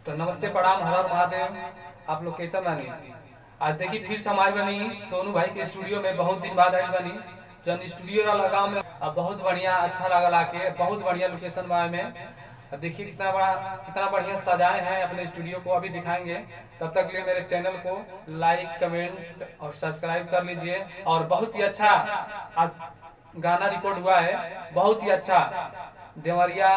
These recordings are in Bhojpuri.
तो नमस्ते प्रणाम हर हर महादेव। आप लोग कैसा बानी? आज देखी फिर समाज बनी सोनू भाई के स्टूडियो में बहुत दिन बाद आई बनी। जन स्टूडियो लगा में अब बहुत बढ़िया अच्छा लगा आके, बहुत बढ़िया लोकेशन बा में। अब देखिए कितना बढ़िया सजाए हैं अपने स्टूडियो को, अभी दिखाएंगे। तब तक के लिए मेरे चैनल को लाइक कमेंट और सब्सक्राइब कर लीजिए। और बहुत ही अच्छा आज गाना रिकॉर्ड हुआ है, बहुत ही अच्छा। देवरिया,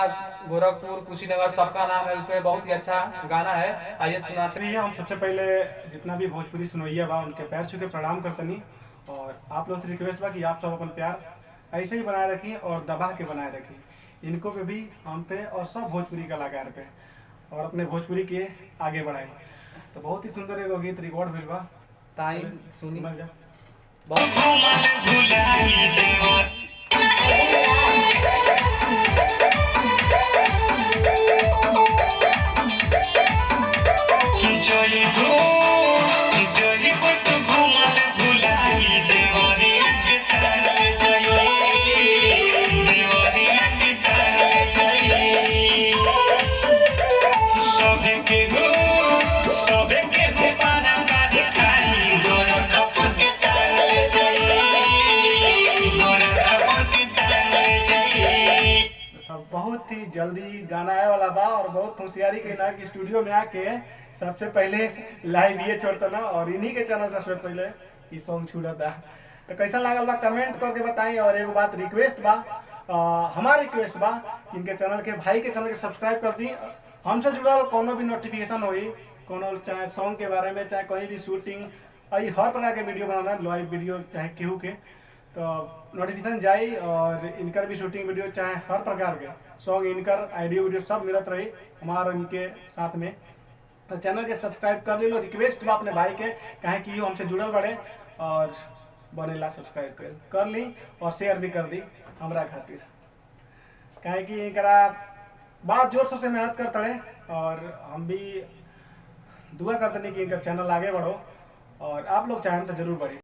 गोरखपुर, कुशीनगर सबका नाम है उसमें, बहुत ही अच्छा गाना है। आइए सुनाते भैया हम सबसे पहले जितना भी भोजपुरी सुनैया बा उनके पैर छू के प्रणाम करतनी। और आप लोग से रिक्वेस्ट बा कि आप सब अपन प्यार ऐसे ही बनाए रखिए और दबा के बनाए रखिए इनको पे भी, हम पे और सब भोजपुरी कलाकार पे, और अपने भोजपुरी के आगे बढ़ाए। तो बहुत ही सुंदर एगो गीत रिकॉर्ड भेल बा, ताई सुनी सुनल जा। बहुत ही जल्दी गाना आए वाला बा और बहुत होशियारी के ना कि स्टूडियो में आके सबसे पहले लाइव ये छोड़ता ना, और इन्हीं के चैनल से सबसे पहले ये सॉन्ग छूटा था। तो कैसा लागल बा कमेंट करके बताई। और एगो बात रिक्वेस्ट बा, हमारा रिक्वेस्ट बा इनके चैनल के भाई के चैनल के सब्सक्राइब कर दी। हमसे जुड़ल कोनो भी नोटिफिकेशन होई, कोनो चाहे सॉन्ग के बारे में, चाहे कहीं भी शूटिंग, हर प्रकार के वीडियो बनाना, लाइव वीडियो चाहे केहू के, तो नोटिफिकेशन जाई। और इनकर भी शूटिंग वीडियो चाहे हर प्रकार के सॉन्ग, इनकर ऑडियो वीडियो सब मिलत रही हमारे इनके साथ में। तो चैनल के सब्सक्राइब कर लो, रिक्वेस्ट बा अपने भाई के, कहे कि हमसे जुड़ल बड़े और बनेला सब्सक्राइब कर ली और शेयर भी कर दी हमरा खातिर, कहे कि इनकरा बहुत जोर शोर से मेहनत करते रहे। और हम भी दुआ करते नहीं कि इनका चैनल आगे बढ़ो, और आप लोग चाहें तो जरूर बढ़े।